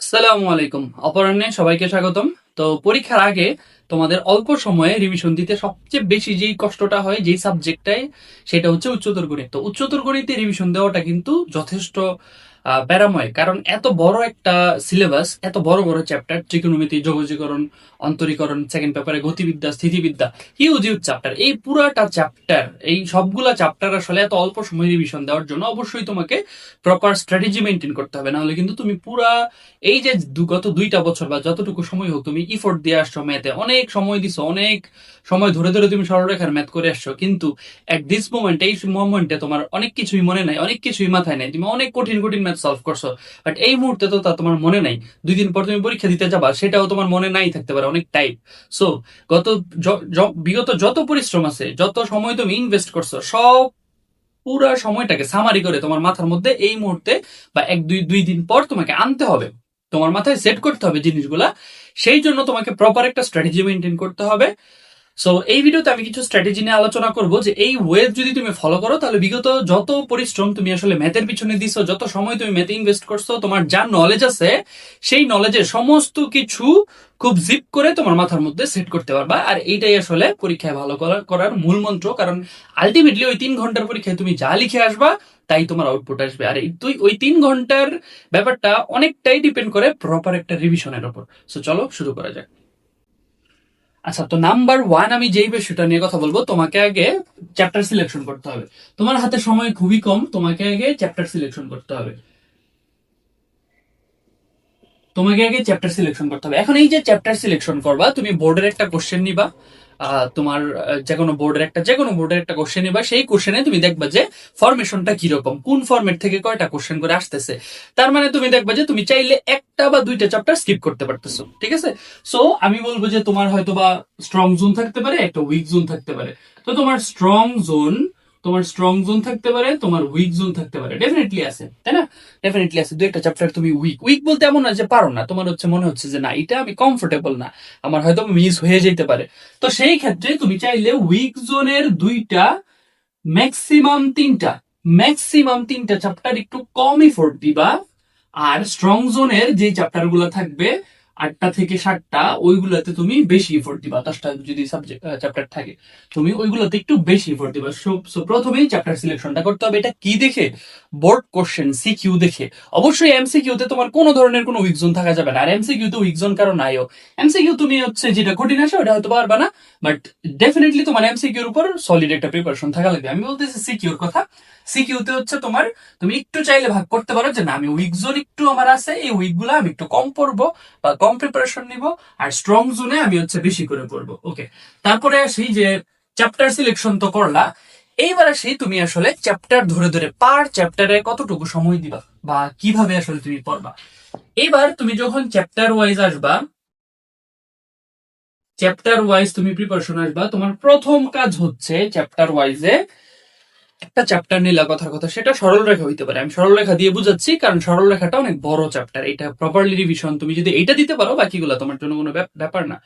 আসসালামু আলাইকুম। অপরাহ্নে সবাইকে স্বাগতম। তো পরীক্ষার আগে তোমাদের অল্প সময়ে রিভিশন দিতে সবচেয়ে বেশি যেই কষ্টটা হয় যেই সাবজেক্টটাই, সেটা হচ্ছে উচ্চতর গণিত। তো উচ্চতর গণিতে রিভিশন দেওয়াটা কিন্তু যথেষ্ট প্যারাময়, কারণ এত বড় একটা সিলেবাস, এত বড় বড় চ্যাপ্টার, ত্রিকোণমিতি, যোগজীকরণ, অন্তরীকরণ, সেকেন্ড পেপারে গতিবিদ্যা, স্থিতিবিদ্যা, হিউজ হিউজ চ্যাপ্টার। এই পুরাটা চ্যাপ্টার, এই সবগুলা চ্যাপ্টার আসলে এত অল্প সময় রিভিশন দেওয়ার জন্য অবশ্যই তোমাকে প্রপার স্ট্র্যাটেজি মেনটেন করতে হবে, নাহলে কিন্তু তুমি পুরা এই যে গত 2টা বছর বা যতটুকু সময় হোক তুমি ইফোর্ট দিয়ে আসছো ম্যাথে, অনেক সময় দিছো, অনেক সময় ধরে ধরে তুমি সরলরেখার ম্যাথ করে আসছো, কিন্তু এট দিস মোমেন্ট, এই মোমেন্টে তোমার অনেক কিছুই মনে নাই, অনেক কিছুই মাথায় নাই, তুমি অনেক কঠিন কঠিন ম্যাথ সলভ করছো, বাট এই মুহূর্তে তো তা তোমার মনে নাই। 2 দিন পর তুমি পরীক্ষা দিতে যাবা, সেটাও তোমার মনে নাই থাকতে পারে অনেক টাইম। সো গত বিগত যত পরিশ্রম আছে, যত সময় তুমি ইনভেস্ট করছো, সব পুরা সময়টাকে সামারি করে তোমার মাথার মধ্যে এই মুহূর্তে বা 1 2 2 দিন পর তোমাকে আনতে হবে, তোমার মাথায় সেট করতে হবে জিনিসগুলা। সেই জন্য তোমাকে প্রপার একটা স্ট্র্যাটেজি মেনটেন করতে হবে। সো এই ভিডিওতে আমি কিছু স্ট্র্যাটেজি নিয়ে আলোচনা করব, যে এই ওয়েব যদি তুমি ফলো করো, তাহলে বিগত যত পরিশ্রম তুমি আসলে ম্যাথের পিছনে দিছো, যত সময় তুমি ম্যাথে ইনভেস্ট করছো, তোমার যা নলেজ আছে, সেই নলেজের সমস্ত কিছু খুব জিপ করে তোমার মাথার মধ্যে সেট করতে পারবা। আর এইটাই আসলে পরীক্ষায় ভালো করার মূল মন্ত্র, কারণ আলটিমেটলি ওই 3 ঘন্টার পরীক্ষায় তুমি যা লিখে আসবা তাই তোমার আউটপুট আসবে। আর এই তুই ওই 3 ঘন্টার ব্যাপারটা অনেকটাই ডিপেন্ড করে প্রপার একটা রিভিশনের উপর। সো চলো শুরু করা যাক। আচ্ছা, তো নাম্বার ওয়ান, আমি যেই বিষয়টা নিয়ে কথা বলবো, তোমাকে আগে চ্যাপ্টার সিলেকশন করতে হবে। তোমার হাতে সময় খুবই কম, তোমাকে আগে চ্যাপ্টার সিলেকশন করতে হবে। এখন এই যে চ্যাপ্টার সিলেকশন করবা, তুমি বোর্ডের একটা কোশ্চেন নিবা, তোমার যে কোনো বোর্ডের একটা কোশ্চেন নিবা। সেই কোশ্চেনে তুমি দেখবা যে ফরমেশনটা কিরকম, কোন ফরম্যাট থেকে কয়টা কোশ্চেন করে আসতেছে। তার মানে তুমি দেখবা যে তুমি চাইলে একটা বা 2টা চ্যাপ্টার স্কিপ করতে পারতেছো, ঠিক আছে? সো আমি বলবো যে তোমার হয়তো বা স্ট্রং জোন থাকতে পারে, একটা উইক জোন থাকতে পারে। তো তোমার স্ট্রং জোন থাকতে পারে, তোমার উইক জোন থাকতে পারে, ডেফিনেটলি আছে, তাই না? ডেফিনেটলি আছে। 2 একটা চ্যাপ্টার তুমি উইক উইক বলতে এমন না যে পারো না, তোমার হচ্ছে মনে হচ্ছে যে না, এটা আমি কমফোর্টেবল না, আমার হয়তো মিস হয়ে যেতে পারে। তো সেই ক্ষেত্রে তুমি চাইলে উইক জোনের 2টা, ম্যাক্সিমাম 3টা চ্যাপ্টার একটু কম এফোর্ট দিবা। আর স্ট্রং জোনের যে চ্যাপ্টার গুলো থাকবে, 8টা থেকে 7টা, ওইগুলোতে তুমি বেশি এফোর্ট দিবা। 10টা যদি সাবজেক্ট চ্যাপ্টার থাকে, তুমি ওইগুলোতে একটু বেশি এফোর্ট দিবা। সো প্রথমেই চ্যাপ্টার সিলেকশনটা করতে হবে। এটা কি দেখে? বোর্ড কোশ্চেন, সিকিউ দেখে। অবশ্যই এমসিকিউ তে তোমার কোনো ধরনের কোনো উইক জোন থাকা যাবে না, আর এমসিকিউ তে উইক জোন কারো নাইও। এমসিকিউ তুমি হচ্ছে যেটা কঠিন আসে ওটা হয়তো পারবা না, বাট ডেফিনেটলি তোমার এমসিকিউর উপর সলিড একটা প্রিপারেশন থাকা লাগবে। আমি বলতেছি সিকিউর কথা। সিকিউতে হচ্ছে তোমার, তুমি একটু চাইলে ভাগ করতে পারো যে না, আমি উইক জোন একটু আমার আছে, এই উইক গুলো আমি একটু কম পড়বো বা কম প্রিপারেশন নিব, আর স্ট্রং জোনে আমি হচ্ছে বেশি করে পড়বো। ওকে, তারপরে আসি যে চ্যাপ্টার সিলেকশন তো করলা, এইবার আসি তুমি আসলে চ্যাপ্টার ধরে ধরে পার চ্যাপ্টারে কতটুকু সময় দিবা বা কিভাবে আসলে তুমি পড়বা। এবার তুমি যখন চ্যাপ্টার ওয়াইজ তুমি প্রিপারেশন আসবা, তোমার প্রথম কাজ হচ্ছে চ্যাপ্টার ওয়াইজে একটা চ্যাপ্টার নিলা, কথার কথা সেটা সরল রেখা হইতে পারে। আমি সরল রেখা দিয়ে বুঝাচ্ছি, কারণ সরল রেখাটা অনেক বড় চ্যাপ্টার, এটা প্রপারলি রিভিশন তুমি যদি এইটা দিতে পারো, বাকিগুলো তোমার জন্য কোনো ব্যাপার না।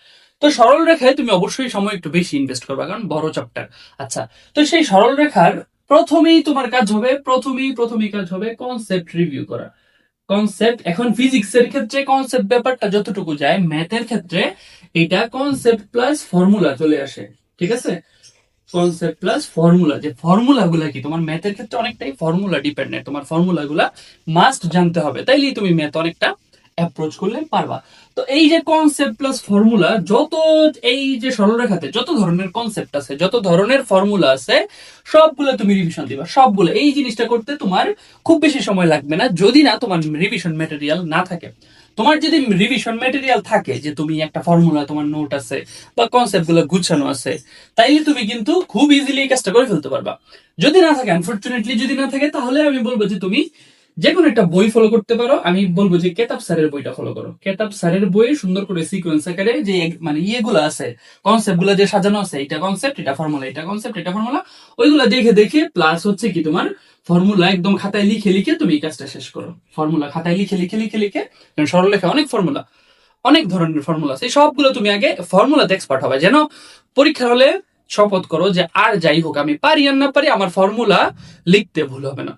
তো সরল রেখায় তুমি অবশ্যই সময় একটু বেশি ইনভেস্ট করবা, কারণ বড় চ্যাপ্টার। আচ্ছা, তো সেই সরল রেখার প্রথমেই কাজ হবে কনসেপ্ট রিভিউ করা। কনসেপ্ট, এখন ফিজিক্সের ক্ষেত্রে কনসেপ্ট ব্যাপারটা যতটুকু যায়, ম্যাথের ক্ষেত্রে এটা কনসেপ্ট প্লাস ফর্মুলা চলে আসে, ঠিক আছে? কনসেপ্ট প্লাস ফর্মুলা, যে ফর্মুলা গুলা কি, তোমার ম্যাথের ক্ষেত্রে অনেকটাই ফর্মুলা ডিপেন্ডেন্ট, তোমার ফর্মুলা গুলা মাস্ট জানতে হবে, তাইলেই তুমি ম্যাথ অনেকটা অ্যাপ্রোচ করলে পারবা। তো এই যে কনসেপ্ট প্লাস ফর্মুলা, এই যে সরলরেখাতে যত ধরনের কনসেপ্ট আছে, যত ধরনের ফর্মুলা আছে, সবগুলো তুমি রিভিশন দিবা, সবগুলো। এই জিনিসটা করতে তোমার খুব বেশি সময় লাগবে না, যদি না তোমার রিভিশন ম্যাটেরিয়াল না থাকে। তোমার যদি রিভিশন ম্যাটেরিয়াল থাকে, যে তুমি একটা ফর্মুলা, তোমার নোট আছে বা কনসেপ্ট গুলো গুছানো আছে, তাইলে তুমি কিন্তু খুব ইজিলি এই কাজটা করে ফেলতে পারবা। যদি না থাকে, আনফরচুনেটলি যদি না থাকে, তাহলে আমি বলবো যে তুমি যে কোনো একটা বই ফলো করতে পারো। আমি বলবো যে কেতাব স্যারের বইটা ফলো করো। কেতাব স্যারের বই সুন্দর করে সিকোয়েন্স আকারে যে মানে ইয়েগুলো আছে, কনসেপ্ট গুলো যে সাজানো আছে, এটা কনসেপ্ট, এটা ফর্মুলা, এটা কনসেপ্ট, এটা ফর্মুলা, ওইগুলো দেখে দেখে প্লাস হচ্ছে কি তোমার ফর্মুলা একদম খাতায় লিখে লিখে তুমি এই কাজটা শেষ করো। ফর্মুলা খাতায় লিখে লিখে লিখে লিখে, কারণ সরলরেখা অনেক ফর্মুলা, অনেক ধরনের ফর্মুলা আছে, সবগুলো তুমি আগে ফর্মুলাতে এক্সপার্ট হবে, যেন পরীক্ষার হলে শপথ করো যে আর যাই হোক, আমি পারি আর না পারি, আমার ফর্মুলা লিখতে ভুল হবে না।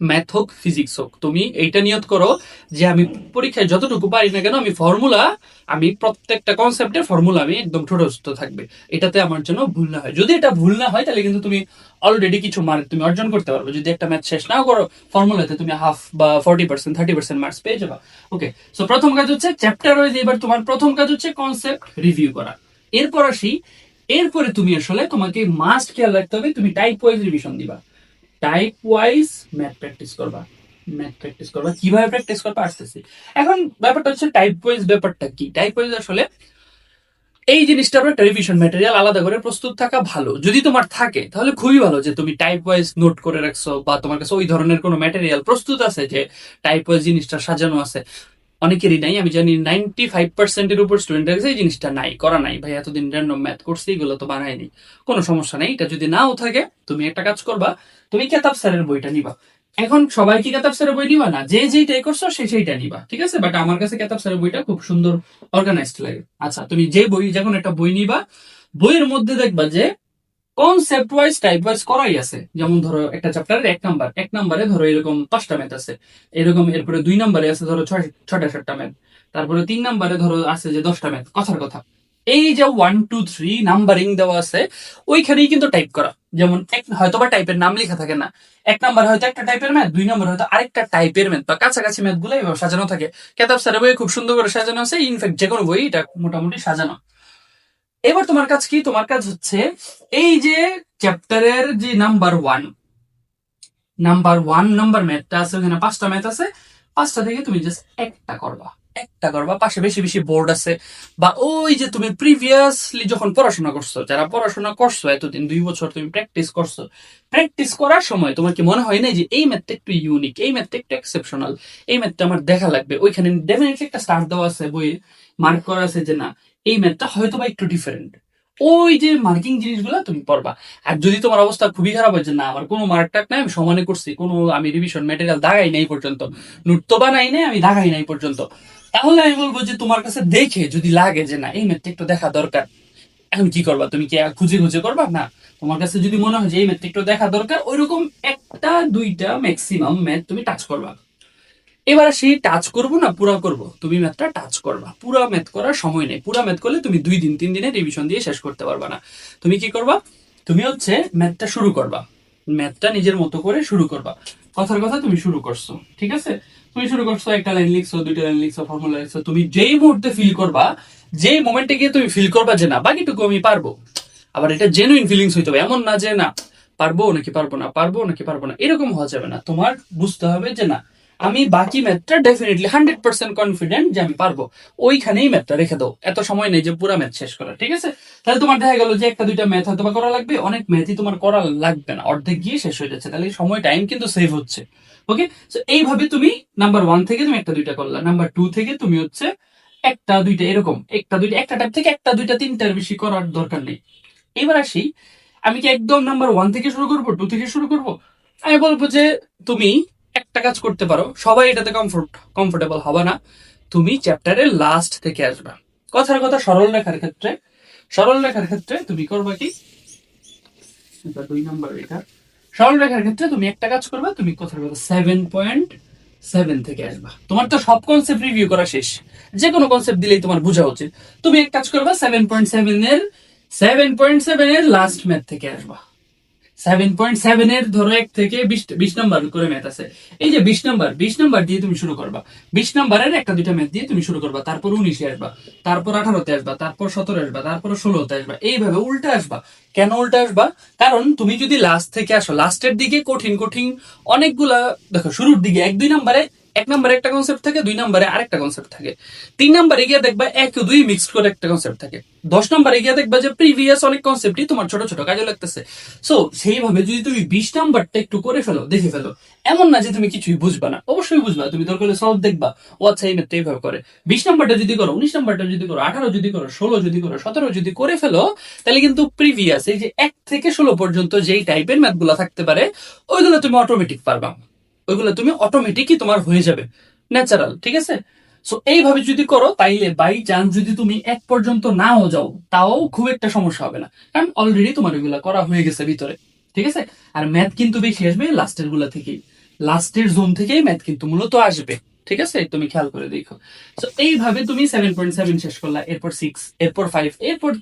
ম্যাথ হোক ফিজিক্স হোক, তুমি এইটা নিয়ত করো যে আমি পরীক্ষায় যতটুকু পারি না কেন আমি প্রত্যেকটা কনসেপ্টের ফর্মুলা আমি একদম ঠোঁটস্থ থাকবে, এটাতে আমার জন্য ভুল না হয়। যদি এটা ভুল না হয় তাহলে কিন্তু তুমি অলরেডি কিছু মার্ক তুমি অর্জন করতে পারবে। যদি একটা ম্যাথ শেষ নাও করো ফর্মুলাতে, তুমি হাফ বা 40% 30% মার্কস পেয়ে যাবা। ওকে, সো প্রথম কাজ হচ্ছে চ্যাপ্টার ওয়াইজ, এবার তোমার প্রথম কাজ হচ্ছে কনসেপ্ট রিভিউ করা। এরপর আসি, এরপরে তুমি আসলে তোমাকে মাস্ট খেয়াল রাখতে হবে তুমি টাইপ ওয়াইজ রিভিশন দিবা, টাইপ ওয়াইজ ম্যাথ প্র্যাকটিস করবা। কিভাবে প্র্যাকটিস করবা আসতেছি। এখন ব্যাপারটা হচ্ছে টাইপ ওয়াইজ, ব্যাপারটা কি টাইপ ওয়াইজ আসলে এই জিনিসটার একটা রিভিশন ম্যাটেরিয়াল আলাদা করে প্রস্তুত থাকা ভালো। যদি তোমার থাকে তাহলে খুবই ভালো যে তুমি টাইপ ওয়াইজ নোট করে রাখছো, বা তোমার কাছে ওই ধরনের কোনো ম্যাটেরিয়াল প্রস্তুত আছে যে টাইপ ওয়াইজ জিনিসটা সাজানো আছে। অনেকেরই নাই, আমি জানি 95%-এর উপর স্টুডেন্টের কাছে এই জিনিসটা নাই, করা নাই। ভাই এতদিন র্যান্ডম ম্যাথ করছি, এগুলো তো বানায়নি। কোনো সমস্যা নেই, এটা যদি নাও থাকে তুমি একটা কাজ করবা, তুমি কেতাব স্যারের বইটা নিবা। এখন সবাই কি কেতাব স্যারের বই নিবা না, যে যেইটাই করছো সে সেইটা নিবা, ঠিক আছে? বাট আমার কাছে কেতাব স্যারের বইটা খুব সুন্দর অর্গানাইজড লাগে। আচ্ছা, তুমি যে বই, যখন একটা বই নিবা, বইয়ের মধ্যে দেখবা যে কনসেপ্ট ওয়াইজ টাইপ ওয়াইজ করাই আছে। যেমন ধরো একটা চ্যাপ্টারের এক নাম্বারে ধরো এরকম 5টা ম্যাথ আছে, এরকম। এরপরে 2 নাম্বারে আছে ধরো 6টা 7টা ম্যাথ, তারপরে 3 নাম্বারে ধরো আছে যে 10টা ম্যাথ। কথার কথা, এই যে 1 2 3 নাম্বারিং দেওয়া আছে, ওইখানেই কিন্তু টাইপ করা। যেমন হয়তো বা টাইপের নাম লেখা থাকে না, 1 নাম্বার হয়তো একটা টাইপের ম্যাথ, 2 নাম্বার হয়তো আরেকটা টাইপের ম্যাথ, বা কাছাকাছি ম্যাথ গুলো এভাবে সাজানো থাকে। কেতাব স্যারের বই খুব সুন্দর করে সাজানো আছে, ইনফ্যাক্ট যে কোনো বই এটা মোটামুটি সাজানো। এবার তোমার কাজ কি? তোমার কাজ হচ্ছে এই যে চ্যাপ্টারের যে নাম্বার ওয়ান নাম্বার ম্যাথটা আছে, ওখানে 5টা ম্যাথ আছে, 5টা থেকে তুমি জাস্ট একটা করবা। পাশে বেশি বেশি বোর্ড আছে, বা ওই যে তুমি প্রিভিয়াসলি যখন পড়াশোনা করছো, যারা পড়াশোনা করছো এতদিন 2 বছর তুমি প্র্যাকটিস করছো, প্র্যাকটিস করার সময় তোমার কি মনে হয় না যে এই ম্যাথটা একটু ইউনিক, এই ম্যাথটা একটু এক্সেপশনাল, এই ম্যাথটা আমার দেখা লাগবে? ওইখানে ডেফিনেটলি একটা স্টার দেওয়া আছে, বই মার্ক করা আছে যে না, এই ম্যাথটা হয়তো বা একটু ডিফারেন্ট। ওই যে মার্কিং জিনিসগুলো তুমি পড়বা। আর যদি তোমার অবস্থা খুবই খারাপ হয় যে না, আমার কোনো মার্ক টাক নাই, আমি সমানে করছি, কোনো আমি রিভিশন ম্যাটেরিয়াল দাগাই নাই পর্যন্ত, নোট তো বানাই নাই, আমি দাগাই নাই পর্যন্ত, তাহলে আমি বলবো যে তোমার কাছে দেখে যদি লাগে যে না এই ম্যাথটা একটু দেখা দরকার, এখন কি করবা? তুমি কি খুঁজে খুঁজে করবা? না, তোমার কাছে যদি মনে হয় যে এই ম্যাথটা একটু দেখা দরকার, ওইরকম একটা দুইটা ম্যাক্সিমাম ম্যাথ তুমি টাচ করবা। এবার সেই টাচ করবো না পুরা করব, তুমি ম্যাথটা টাচ করবা। পুরা ম্যাথ করার সময় নেই, পুরা ম্যাথ করলে তুমি 2 দিন 3 দিনে রিভিশন দিয়ে শেষ করতে পারবা না। তুমি কি করবা? তুমি হচ্ছে ম্যাথটা শুরু করবা, ম্যাথটা নিজের মতো করে শুরু করবা। কথার কথা, তুমি শুরু করছো, ঠিক আছে? তুমি শুরু করছো, একটা লাইন লিখছো, 2টা লাইন লিখছো, ফর্মুলা লিখছো। তুমি যেই মুহূর্তে ফিল করবা, যেই মোমেন্টে গিয়ে তুমি ফিল করবা যে না বাকিটুকু আমি পারবো, আবার এটা জেনুইন ফিলিংস হইতে হবে, এমন না যে না পারবো নাকি পারবো না, পারবো নাকি পারবো না, এরকম হওয়া যাবে না। তোমার বুঝতে হবে যে না, আমি বাকি ম্যাথটা ডেফিনেটলি 100% কনফিডেন্ট যে আমি পারবো, ওইখানেই ম্যাথটা রেখে দাও। এত সময় নেই যে পুরো ম্যাথ শেষ করা, ঠিক আছে? তাহলে তোমার দেখা গেল যে একটা দুইটা ম্যাথ হয়তো বা করা লাগবে, অনেক ম্যাথই তোমার করা লাগবে না, অর্ধেক গিয়ে শেষ হয়ে যাচ্ছে, তাহলে সময় টাইম কিন্তু সেভ হচ্ছে। ওকে, সো এইভাবে তুমি নাম্বার 1 থেকে তুমি একটা দুইটা করলা, নাম্বার 2 থেকে তুমি হচ্ছে একটা দুইটা, এরকম একটা দুইটা, একটা টাইপ থেকে একটা দুইটা তিনটার বেশি করার দরকার নেই। এবার আসি, আমি কি একদম নাম্বার 1 থেকে শুরু করবো, 2 থেকে শুরু করবো? আমি বলবো যে তুমি একটা কাজ করতে পারো, সবাই এটাতে কমফোর্টেবল হবে না, তুমি চ্যাপ্টারের লাস্ট থেকে আসবা। কথার কথা, সরল রেখার ক্ষেত্রে তুমি করবা কি, 2 নাম্বার এটা, সরল রেখার ক্ষেত্রে তুমি একটা কাজ করবা, তুমি কথার কথা 7.7 থেকে আসবা। তোমার তো সব কনসেপ্ট রিভিউ করা শেষ, যে কোনো কনসেপ্ট দিলেই তোমার বোঝা উচিত। তুমি এক কাজ করবা, 7.7 এর লাস্ট ম্যাথ থেকে আসবা। 7.7 এর ধরো 1 থেকে 20 নাম্বার করে ম্যাথ আছে, এই যে 20 নাম্বার দিয়ে তুমি শুরু করবা। 20 নাম্বারের একটা দুইটা ম্যাথ দিয়ে তুমি শুরু করবা, তারপর 19-এ আসবা, তারপর 18-তে আসবা, তারপর 17 আসবা, তারপর 16-তে আসবা, এইভাবে উল্টা আসবা। কেন উল্টা আসবা? কারণ তুমি যদি লাস্ট থেকে আসো, লাস্টের দিকে কঠিন কঠিন অনেকগুলা, দেখো শুরুর দিকে 1 2 নাম্বারে একটা কনসেপ্ট থাকে, 2 নাম্বারে আরেকটা কনসেপ্ট থাকে, 3 নাম্বারে গিয়ে দেখবা 1 2 মিক্সড করে একটা কনসেপ্ট থাকে, 10 নাম্বারে গিয়ে দেখবা যে প্রিভিয়াস অনেক কনসেপ্টই তোমার ছোট ছোট কাজে লাগতেছে। সো সেইভাবে যদি তুমি 20 নাম্বারটা একটু করে ফেলো, দেখে ফেলো, এমন না যে তুমি কিছুই বুঝবা না, অবশ্যই বুঝবা। তুমি দরকার হলে সলভ দেখবা, ও আচ্ছা এই ম্যাথটা এইভাবে করে। 20 নাম্বারটা যদি করো, 19 নাম্বারটা যদি করো, 18 যদি করো, 16 যদি করো, 17 যদি করে ফেলো, তাহলে কিন্তু প্রিভিয়াস এই যে 1 থেকে 16 পর্যন্ত যেই টাইপের ম্যাথ গুলা থাকতে পারে, ওইগুলো তুমি অটোমেটিক পারবা, ওইগুলো তুমি অটোমেটিকই তোমার হয়ে যাবে, ন্যাচারাল, ঠিক আছে? সো এইভাবে যদি করো, তাইলে বাই চান্স যদি তুমি 1 পর্যন্ত নাও যাও, তাও খুব একটা সমস্যা হবে না, কারণ অলরেডি তোমার ওইগুলা করা হয়ে গেছে ভিতরে, ঠিক আছে? আর ম্যাথ কিন্তু বেশি আসবে লাস্টের গুলা থেকেই। লাস্টের জোন থেকেই ম্যাথ কিন্তু মূলত আসবে। ঠিক আছে, তুমি খেয়াল করে দেখো। তো এইভাবে তুমি 7.7 শেষ করলা, এরপর 6, এরপর 5, এরপর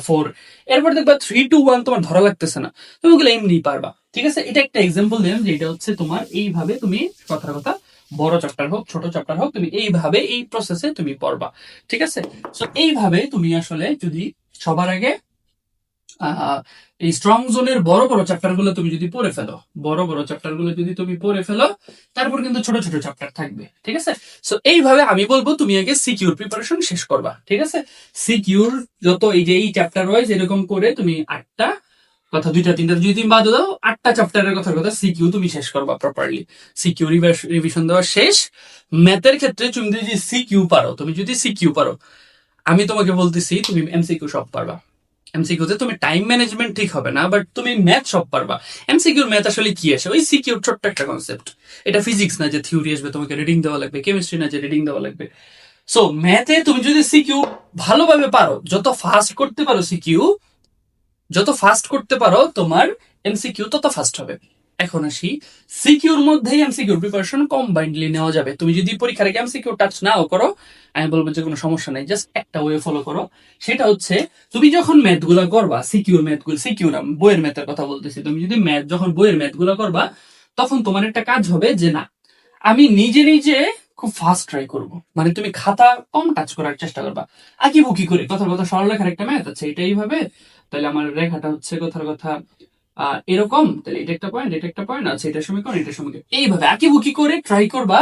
4, এরপর দেখবা 3, 2, 1 তোমার ধরা লাগতেছে না, তুমি ওগুলো এমনি পারবা। ঠিক আছে, এটা একটা এক্সাম্পল দিলাম যে এটা হচ্ছে তোমার এইভাবে তুমি কথার কথা বড় চ্যাপ্টার হোক ছোট চ্যাপ্টার হোক তুমি এইভাবে এই প্রসেসে তুমি পড়বা। ঠিক আছে, তো এইভাবে তুমি আসলে যদি সবার আগে এই স্ট্রং জোনের বড় বড় চ্যাপ্টার গুলো তুমি যদি পড়ে ফেলো, বড় বড় চ্যাপ্টার গুলো যদি তুমি পড়ে ফেলো, তারপর কিন্তু ছোট ছোট চ্যাপ্টার থাকবে। ঠিক আছে, সো এইভাবে আমি বলবো তুমি আগে সিকিউর প্রিপারেশন শেষ করবা। ঠিক আছে, সিকিউর যত এই যে এই চ্যাপ্টার ওয়াইজ এরকম করে তুমি 8টা কথা 2টা 3টা যদি তুমি বাদ দাও 8টা চ্যাপ্টারের কথা সিকিউ তুমি শেষ করবা প্রপারলি। সিকিউ রিভিশন দেওয়া শেষ। ম্যাথের ক্ষেত্রে তুমি যদি সিকিউ পারো, আমি তোমাকে বলতেছি তুমি এমসিকিউ সব পারবা। এমসিকিউতে তুমি টাইম ম্যানেজমেন্ট ঠিক হবে না, বাট তুমি ম্যাথ সব পারবা। এমসিকিউর ম্যাথ আসলে কি আসে, ওই সিকিউর ছোট্ট একটা কনসেপ্ট। এটা ফিজিক্স না যে থিওরি আসবে তোমাকে রিডিং দেওয়া লাগবে, কেমিস্ট্রি না যে রিডিং দেওয়া লাগবে। সো ম্যাথে তুমি যদি সিকিউ ভালোভাবে পারো, যত ফাস্ট করতে পারো তোমার এমসিকিউ তত ফাস্ট হবে। এখন আসি সিকিউর মধ্যেই এমসিকিউর প্রিপারেশন কম্বাইন্ডলি নেওয়া যাবে। তুমি যদি পরীক্ষার আগে এমসিকিউ টাচ নাও করো, আমি বলবো যে কোনো সমস্যা নাই, জাস্ট একটা ওয়ে ফলো করো। সেটা হচ্ছে তুমি যখন ম্যাথ গুলা করবা, সিকিউর বইয়ের ম্যাথের কথা বলতেছি, তুমি যদি যখন বইয়ের ম্যাথ গুলা করবা, তখন তোমার একটা কাজ হবে যে না, আমি নিজে নিজে খুব ফাস্ট ট্রাই করব। মানে তুমি খাতা কম টাচ করার চেষ্টা করবা, আঁকিবুকি করে। কথার কথা সরলরেখার একটা ম্যাথ আছে, এটা এইভাবে, তাহলে আমার রেখাটা হচ্ছে কথার কথা এরকম, তাহলে এটা একটা পয়েন্ট, এটা একটা পয়েন্ট আছে, এটা সমীকরণ, এটা সমীকরণ, এইভাবে আঁকিবুকি করে ট্রাই করবা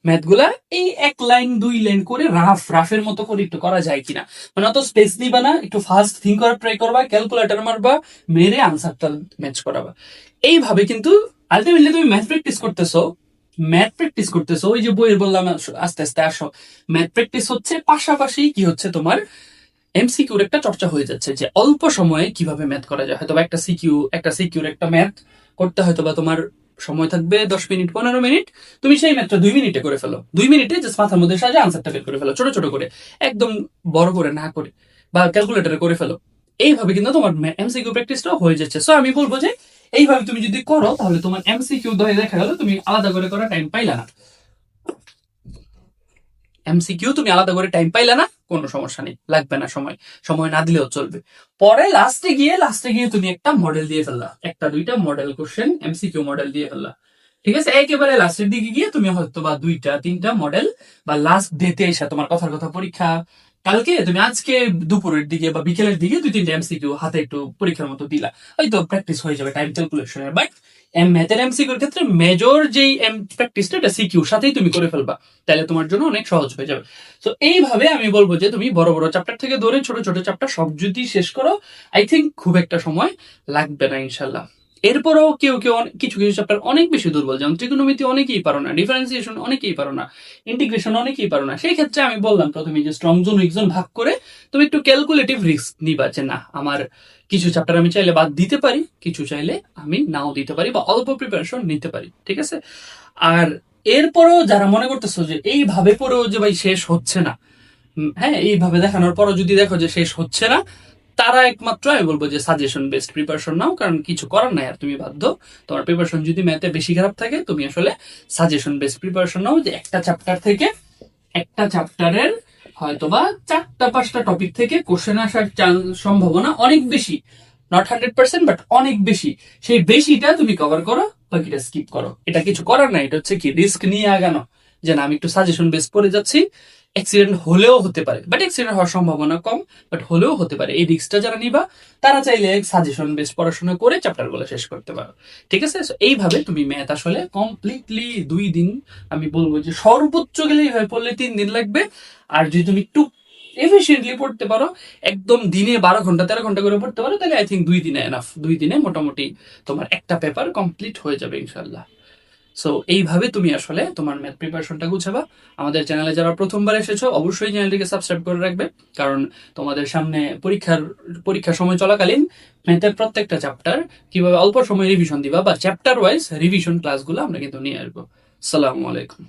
ম্যাথগুলা। এই 1 লাইন 2 লাইন করে রাফের মতো করে একটু করা যায় কিনা, মানে অত স্পেস দিবা না, একটু ফাস্ট থিঙ্ক করার ট্রাই করবা, ক্যালকুলেটর মারবা, মেরে আনসারটা ম্যাচ করাবা। এইভাবে কিন্তু আলটিমেটলি তুমি ম্যাথ প্র্যাকটিস করতেছো, ওই যে বইয়ের বললাম আস্তে আস্তে আসো। ম্যাথ প্র্যাকটিস হচ্ছে, পাশাপাশি কি হচ্ছে তোমার এমসিকিউর একটা চর্চা হয়ে যাচ্ছে, যে অল্প সময়ে কিভাবে ম্যাথ করা যায়। হয়তো একটা সিকিউর একটা ম্যাথ করতে হয়তো বা তোমার সময় থাকবে 10 মিনিট 15 মিনিট, তুমি সেই ম্যাথটা 2 মিনিটে করে ফেলো। 2 মিনিটে জাস্ট মাথার মধ্যে সাজা আনসারটা বের করে ফেলো, ছোট ছোট করে, একদম বড় করে না করে, বা ক্যালকুলেটরে করে ফেলো। এইভাবে কিন্তু তোমার এমসিকিউ প্র্যাকটিসটাও হয়ে যাচ্ছে। সো আমি বলবো যে এইভাবে তুমি যদি করো, তাহলে তোমার এমসিকিউ ধরে দেখা গেল তুমি আলাদা করে করা টাইম পাইলা না, এমসিকিউ তুমি আলাদা করে টাইম পাইলে না, কোনো সমস্যা নেই, লাগবে না সময়, সময় না দিলেও চলবে। পরে লাস্টে গিয়ে তুমি একটা মডেল দিয়ে ফেললা, 1-2টা মডেল কোশ্চেন এমসিকিউ মডেল দিয়ে ফেললা। ঠিক আছে, একেবারে লাস্টের দিকে গিয়ে তুমি হয়তো বা 2-3টা মডেল, বা লাস্ট ডেতে এসে তোমার কথার কথা পরীক্ষা কালকে, তুমি আজকে দুপুরের দিকে বা বিকেলের দিকে 2-3টা এমসিকিউ হাতে একটু পরীক্ষার মতো দিলা, হয়তো প্র্যাকটিস হয়ে যাবে টাইম ক্যালকুলেশনের। বাট ম্যাথের এমসিকিউর ক্ষেত্রে মেজর যেই প্র্যাকটিসটা এটা সিকিউর সাথেই তুমি করে ফেলবা, তাহলে তোমার জন্য অনেক সহজ হয়ে যাবে। তো এইভাবে আমি বলবো যে তুমি বড় বড় চ্যাপ্টার থেকে ধরে ছোট ছোট চ্যাপ্টার সব যদি শেষ করো, আই থিঙ্ক খুব একটা সময় লাগবে না ইনশাল্লাহ। এরপরও কেউ কেউ কিছু কিছু চ্যাপ্টার অনেক বেশি দুর্বল, যেমন ত্রিকোণমিতি অনেকেই পারো না, ডিফারেন্সিয়েশন অনেকেই পারো না, ইন্টিগ্রেশন অনেকেই পারো না। সেই ক্ষেত্রে আমি বললাম প্রথমে যে স্ট্রং জোন উইক জোন ভাগ করে তুমি একটু ক্যালকুলেটিভ রিস্ক নিবা, যে না আমার কিছু চ্যাপ্টার আমি চাইলে বাদ দিতে পারি, কিছু চাইলে আমি নাও দিতে পারি, বা অল্প প্রিপারেশন নিতে পারি। ঠিক আছে, আর এরপরও যারা মনে করতেছো যে এইভাবে পড়েও যে ভাই শেষ হচ্ছে না, হ্যাঁ, এইভাবে দেখানোর পরও যদি দেখো যে শেষ হচ্ছে না, তারা একমাত্র আমি বলবো যে সাজেশন বেসড প্রিপারেশন নাও, কারণ কিছু করার নাই আর, তুমি বাধ্য। তোমার প্রিপারেশন যদি ম্যাথে বেশি খারাপ থাকে, তুমি আসলে সাজেশন বেসড প্রিপারেশন নাও, যে একটা চ্যাপ্টারের হয়তোবা 4-5টা টপিক থেকে কোশ্চেন আসার সম্ভাবনা অনেক বেশি, নট 100%, বাট অনেক বেশি। সেই বেশিটা তুমি কভার করো, বাকিটা স্কিপ করো। এটা কিছু করার নাই, এটা হচ্ছে কি রিস্ক নিয়ে আগানো, যে না আমি একটু সাজেশন বেস পড়ে যাচ্ছি, অ্যাক্সিডেন্ট হলেও হতে পারে, বাট অ্যাক্সিডেন্ট হওয়ার সম্ভাবনা কম, বাট হলেও হতে পারে। এই রিস্কটা যারা নিবা, তারা চাইলে সাজেশন বেস পড়াশোনা করে চ্যাপ্টারগুলো শেষ করতে পারো। ঠিক আছে, এইভাবে তুমি ম্যাথ আসলে কমপ্লিটলি 2 দিন, আমি বলবো যে সর্বোচ্চ গেলে এইভাবে পড়লে 3 দিন লাগবে। আর যদি তুমি একটু এফিসিয়েন্টলি পড়তে পারো, একদম দিনে 12 ঘন্টা 13 ঘন্টা করে পড়তে পারো, তাহলে আই থিঙ্ক 2 দিনে এনাফ। 2 দিনে মোটামুটি তোমার একটা পেপার কমপ্লিট হয়ে যাবে ইনশাল্লাহ। সো এইভাবে তুমি আসলে তোমার ম্যাথ প্রিপারেশনটা গুছাবা। আমাদের চ্যানেলে যারা প্রথমবার এসেছো, অবশ্যই চ্যানেলটিকে সাবস্ক্রাইব করে রাখবে, কারণ তোমাদের সামনে পরীক্ষার সময় চলাকালীন ম্যাথের প্রত্যেকটা চ্যাপ্টার কিভাবে অল্প সময় রিভিশন দিবা, বা চ্যাপ্টার ওয়াইজ রিভিশন ক্লাসগুলো আমরা কিন্তু নিয়ে আসবো। আসসালামু আলাইকুম।